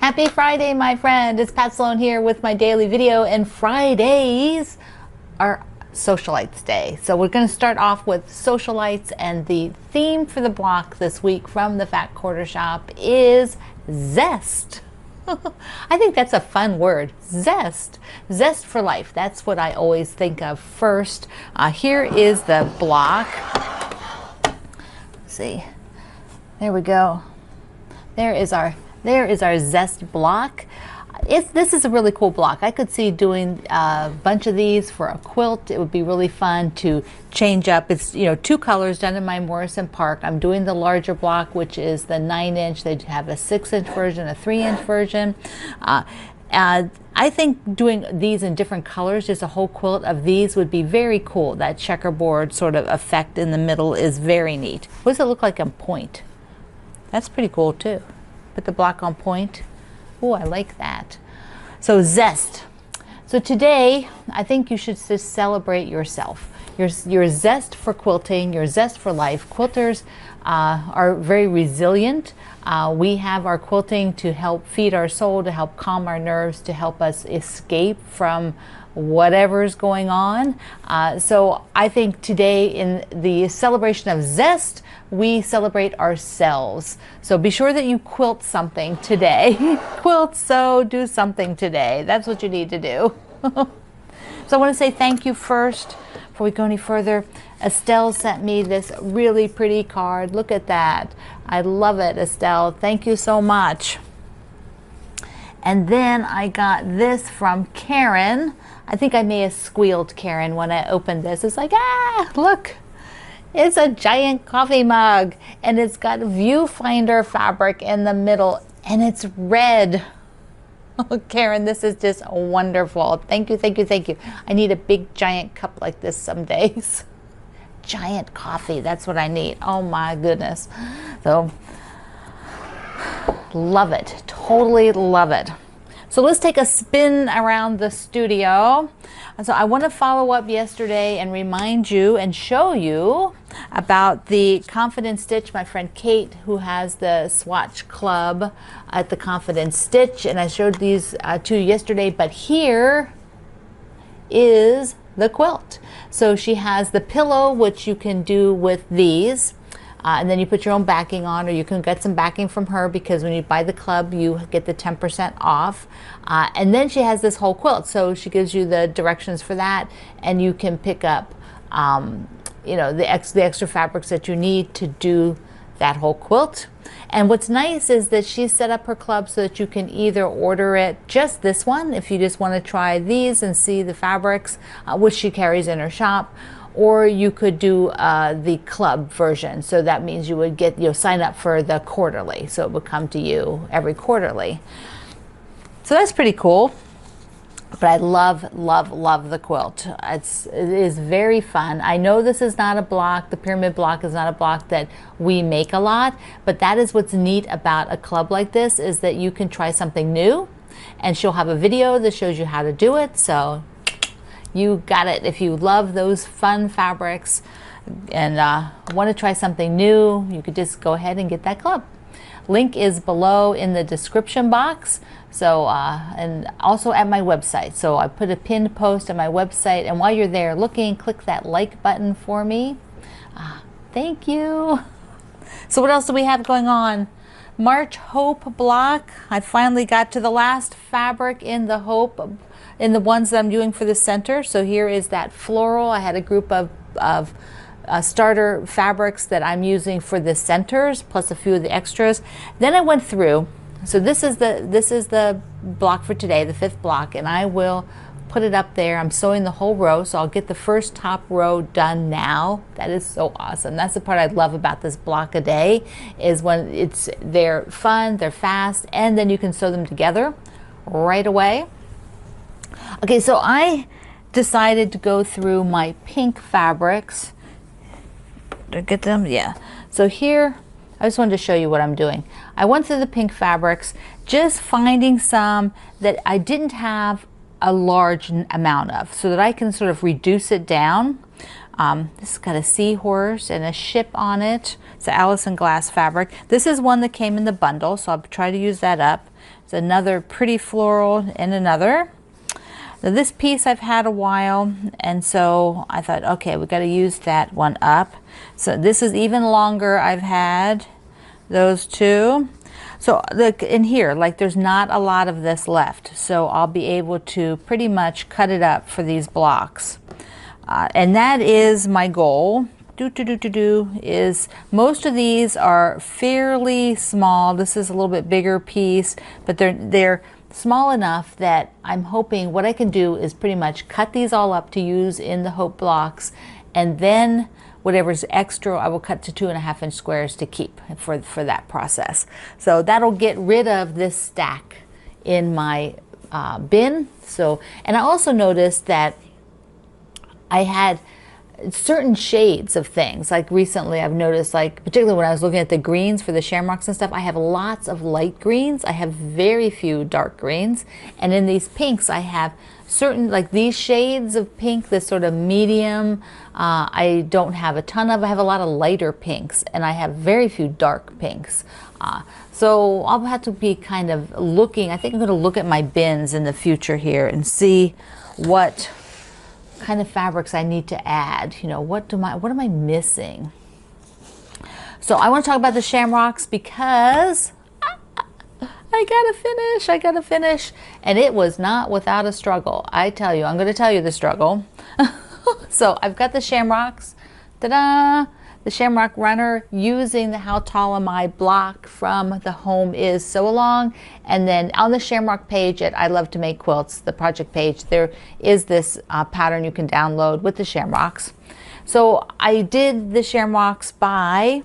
Happy Friday, my friend. It's Pat Sloan here with my daily video, and Fridays are Socialites Day. So we're going to start off with socialites, and the theme for the block this week from the Fat Quarter Shop is Zest. I think that's a fun word, Zest. Zest for life. That's what I always think of first. Here is the block. Let's see. There we go. There is our Zest block. This is a really cool block. I could see doing a bunch of these for a quilt. It would be really fun to change up. It's, you know, two colors done in my Morrison Park. I'm doing the larger block, which is the 9-inch. They have a 6-inch version, a 3-inch version. I think doing these in different colors, just a whole quilt of these, would be very cool. That checkerboard sort of effect in the middle is very neat. What does it look like on point? That's pretty cool too. Put the block on point. Oh, I like that. So Zest. So today, I think you should just celebrate yourself. Your zest for quilting, your zest for life. Quilters are very resilient. We have our quilting to help feed our soul, to help calm our nerves, to help us escape from whatever's going on. So I think today, in the celebration of Zest, we celebrate ourselves. So be sure that you quilt something today. Quilt, sew, do something today. That's what you need to do. So I want to say thank you first before we go any further. Estelle sent me this really pretty card. Look at that. I love it, Estelle. Thank you so much. And then I got this from Karen. I think I may have squealed, Karen, when I opened this. It's like, ah, look. It's a giant coffee mug, and it's got viewfinder fabric in the middle, and it's red. Oh, Karen, this is just wonderful. Thank you, thank you, thank you. I need a big giant cup like this some days. Giant coffee, that's what I need. Oh my goodness. So, love it, totally love it. So let's take a spin around the studio. So I want to follow up yesterday and remind you and show you about the Confident Stitch. My friend Kate, who has the Swatch Club at the Confident Stitch, and I showed these to you yesterday, but here is the quilt. So she has the pillow, which you can do with these. And then you put your own backing on, or you can get some backing from her, because when you buy the club, you get the 10% off. And then she has this whole quilt, so she gives you the directions for that, and you can pick up, you know, the extra fabrics that you need to do that whole quilt. And what's nice is that she set up her club so that you can either order it, just this one, if you just want to try these and see the fabrics, which she carries in her shop. Or you could do the club version. So that means you would get, sign up for the quarterly. So it would come to you every quarterly. So that's pretty cool. But I love, love, love the quilt. It is very fun. I know this is not a block. The pyramid block is not a block that we make a lot. But that is what's neat about a club like this, is that you can try something new. And she'll have a video that shows you how to do it. So you got it. If you love those fun fabrics and want to try something new, you could just go ahead and get that club. Link is below in the description box. So and also at my website. So I put a pinned post on my website, and while you're there looking, click that like button for me. Thank you. So what else do we have going on? March Hope block. I finally got to the last fabric in the Hope, in the ones that I'm doing for the center. So here is that floral. I had a group of starter fabrics that I'm using for the centers, plus a few of the extras. Then I went through. So this is the block for today, the 5th block, and I will put it up there. I'm sewing the whole row, so I'll get the first top row done now. That is so awesome. That's the part I love about this block a day, is when they're fun, they're fast, and then you can sew them together right away. Okay, so I decided to go through my pink fabrics. Did I get them? Yeah. So here, I just wanted to show you what I'm doing. I went through the pink fabrics, just finding some that I didn't have a large amount of, so that I can sort of reduce it down. This has got a seahorse and a ship on it. It's an Allison glass fabric. This is one that came in the bundle, so I'll try to use that up. It's another pretty floral and another. Now this piece I've had a while, and so I thought, okay, we got to use that one up. So this is even longer. I've had those two. So look in here, like there's not a lot of this left, so I'll be able to pretty much cut it up for these blocks. And that is my goal. Is most of these are fairly small. This is a little bit bigger piece, but they're small enough that I'm hoping what I can do is pretty much cut these all up to use in the hope blocks, and then whatever's extra I will cut to 2.5-inch squares to keep for that process. So that'll get rid of this stack in my bin. So, and I also noticed that I had certain shades of things. Like recently I've noticed, like particularly when I was looking at the greens for the shamrocks and stuff, I have lots of light greens. I have very few dark greens. And in these pinks I have certain, like these shades of pink, this sort of medium, I don't have a ton of. I have a lot of lighter pinks, and I have very few dark pinks. So I'll have to be kind of looking. I think I'm going to look at my bins in the future here and see what kind of fabrics I need to add. You know, what am I missing? So I want to talk about the shamrocks because I gotta finish. And it was not without a struggle. I tell you, I'm going to tell you the struggle. So I've got the shamrocks, ta-da, the Shamrock runner using the How Tall Am I block from the Home Is Sew Along. And then on the Shamrock page at I Love to Make Quilts, the project page, there is this pattern you can download with the shamrocks. So I did the shamrocks by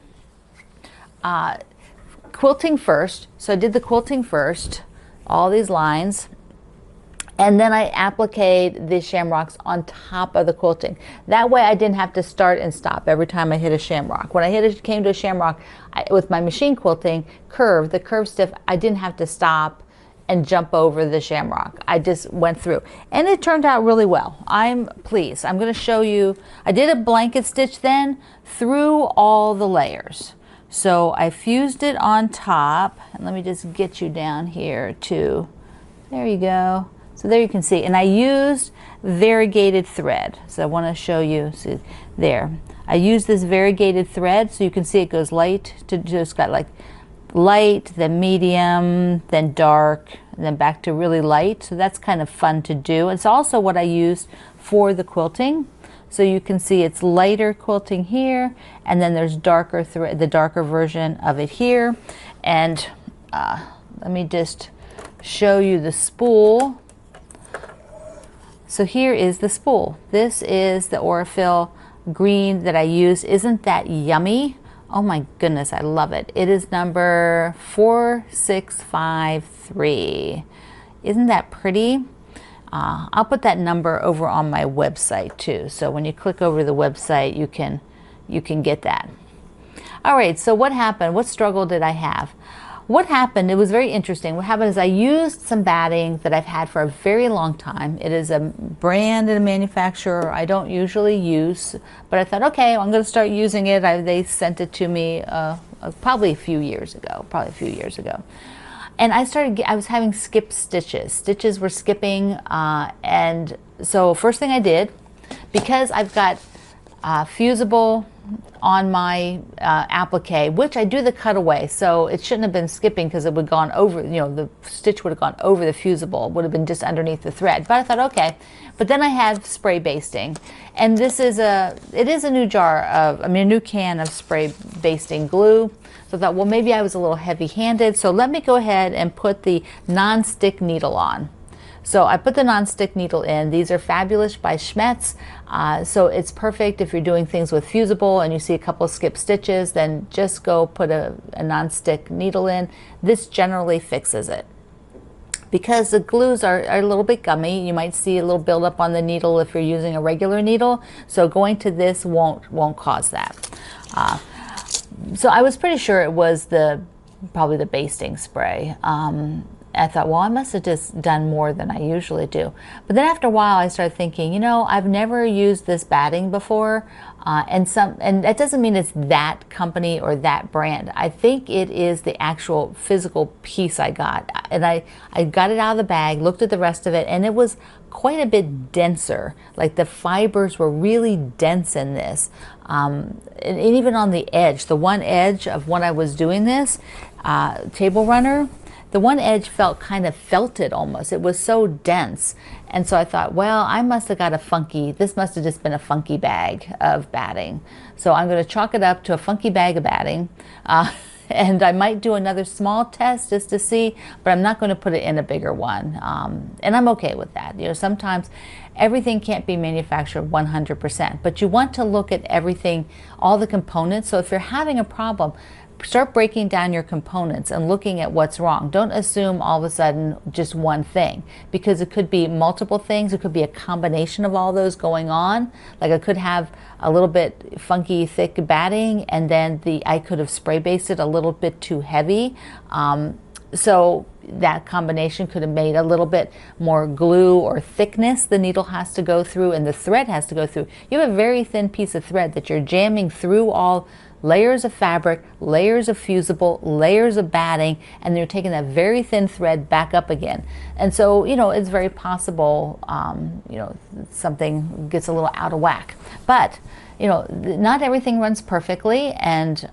quilting first. So I did the quilting first, all these lines, and then I appliqued the shamrocks on top of the quilting. That way I didn't have to start and stop every time I hit a shamrock. When I came to a shamrock, with my machine quilting curve, the curve stiff, I didn't have to stop and jump over the shamrock. I just went through, and it turned out really well. I'm pleased. I'm going to show you. I did a blanket stitch then through all the layers. So I fused it on top, and let me just get you down here too. There you go. So there you can see, and I used variegated thread. So I want to show you, see there. I used this variegated thread, so you can see it goes light to just got like light, then medium, then dark, and then back to really light. So that's kind of fun to do. It's also what I used for the quilting. So you can see it's lighter quilting here, and then there's darker thread, the darker version of it here. And let me just show you the spool. So here is the spool. This is the Aurifil green that I used. Isn't that yummy? Oh my goodness, I love it. It is number 4653. Isn't that pretty? I'll put that number over on my website too. So when you click over the website, you can get that. All right, so what happened? What struggle did I have? What happened, it was very interesting. What happened is I used some batting that I've had for a very long time. It is a brand and a manufacturer I don't usually use, but I thought, okay, I'm going to start using it. They sent it to me probably a few years ago. And I was having skip stitches. Stitches were skipping, and so first thing I did, because I've got fusible on my applique, which I do the cutaway, so it shouldn't have been skipping because it would have gone over, you know, the stitch would have gone over the fusible, would have been just underneath the thread. But I thought, okay. But then I had spray basting, and it is a new jar of, a new can of spray basting glue. So I thought, well, maybe I was a little heavy-handed, so let me go ahead and put the non-stick needle on. So I put the non-stick needle in. These are Fabulous by Schmetz. So it's perfect if you're doing things with fusible and you see a couple of skip stitches, then just go put a non-stick needle in. This generally fixes it. Because the glues are a little bit gummy, you might see a little buildup on the needle if you're using a regular needle. So going to this won't cause that. So I was pretty sure it was probably the basting spray. I thought, well, I must have just done more than I usually do. But then after a while, I started thinking, you know, I've never used this batting before. And that doesn't mean it's that company or that brand. I think it is the actual physical piece I got. And I got it out of the bag, looked at the rest of it, and it was quite a bit denser. Like the fibers were really dense in this. And even on the edge, the one edge of when I was doing this table runner, the one edge felt kind of felted almost. It was so dense. And so I thought, well, I must have got this must have just been a funky bag of batting. So I'm going to chalk it up to a funky bag of batting. And I might do another small test just to see, but I'm not going to put it in a bigger one. And I'm okay with that. You know, sometimes everything can't be manufactured 100%, but you want to look at everything, all the components. So if you're having a problem, start breaking down your components and looking at what's wrong. Don't assume all of a sudden just one thing, because it could be multiple things. It could be a combination of all those going on. Like I could have a little bit funky, thick batting, and then I could have spray based it a little bit too heavy. So that combination could have made a little bit more glue or thickness the needle has to go through and the thread has to go through. You have a very thin piece of thread that you're jamming through all layers of fabric, layers of fusible, layers of batting, and you're taking that very thin thread back up again. And so, you know, it's very possible, you know, something gets a little out of whack. But, you know, not everything runs perfectly, and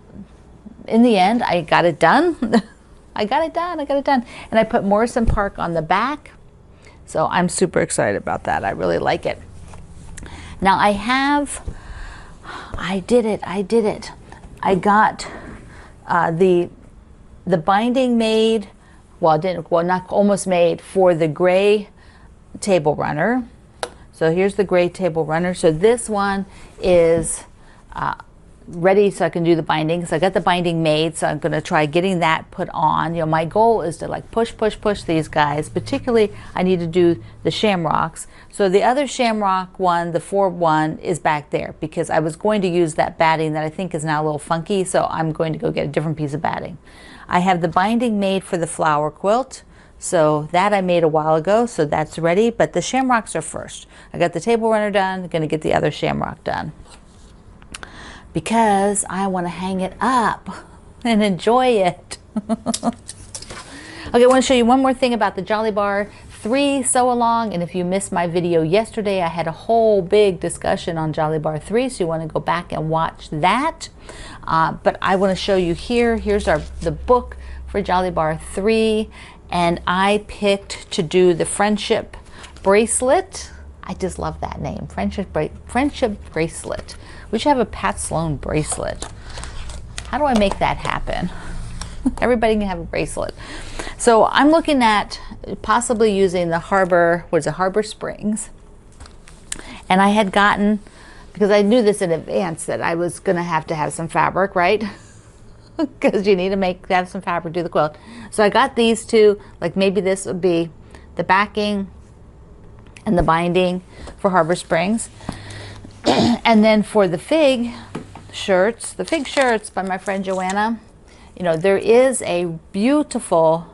in the end, I got it done. I got it done. And I put Morrison Park on the back. So I'm super excited about that. I really like it. Now I did it. I got the binding made, not almost made, for the gray table runner. So here's the gray table runner. So this one is ready so I can do the binding. So I got the binding made, so I'm going to try getting that put on. You know, my goal is to like push these guys. Particularly, I need to do the Shamrocks. So the other Shamrock one, the 4-1, is back there because I was going to use that batting that I think is now a little funky, so I'm going to go get a different piece of batting. I have the binding made for the flower quilt. So that I made a while ago, so that's ready, but the Shamrocks are first. I got the table runner done, going to get the other Shamrock done, because I want to hang it up and enjoy it. Okay, I want to show you one more thing about the Jolly Bar 3 sew along, and if you missed my video yesterday, I had a whole big discussion on Jolly Bar 3, so you want to go back and watch that. But I want to show you here's the book for Jolly Bar 3, and I picked to do the friendship bracelet. I just love that name, friendship bracelet. We should have a Pat Sloan bracelet. How do I make that happen? Everybody can have a bracelet. So I'm looking at possibly using the Harbor Springs. And I had gotten, because I knew this in advance, that I was going to have some fabric, right? Because you need to have some fabric to do the quilt. So I got these two, like maybe this would be the backing and the binding for Harbor Springs. And then for the fig shirts by my friend Joanna, you know, there is this beautiful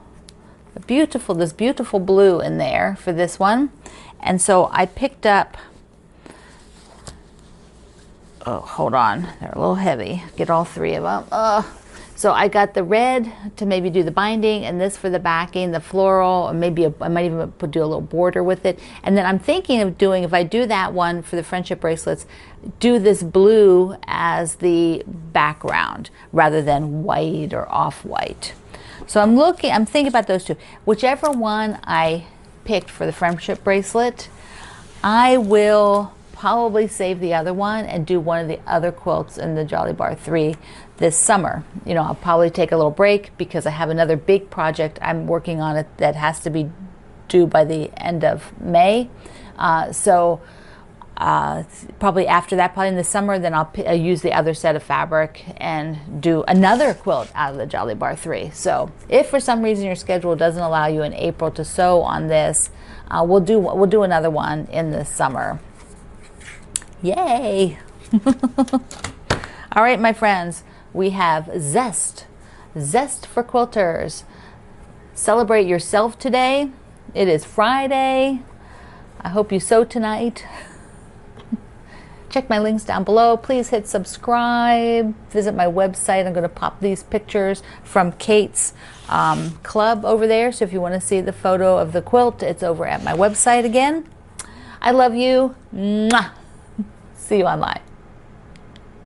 blue in there for this one. And so I picked up, oh, hold on, they're a little heavy. Get all three of them. So I got the red to maybe do the binding, and this for the backing, the floral, or maybe I might even do a little border with it. And then I'm thinking of doing, if I do that one for the friendship bracelets, do this blue as the background rather than white or off-white. So I'm thinking about those two. Whichever one I picked for the friendship bracelet, I will probably save the other one and do one of the other quilts in the Jolly Bar 3 this summer. You know, I'll probably take a little break because I have another big project I'm working on it that has to be due by the end of May. Probably after that, probably in the summer, then I'll use the other set of fabric and do another quilt out of the Jolly Bar 3. So if for some reason your schedule doesn't allow you in April to sew on this, we'll do another one in the summer. Yay! All right, my friends, we have Zest for quilters. Celebrate yourself today. It is Friday. I hope you sew tonight. Check my links down below. Please hit subscribe. Visit my website. I'm going to pop these pictures from Kate's club over there. So if you want to see the photo of the quilt, it's over at my website again. I love you. Mwah. See you online.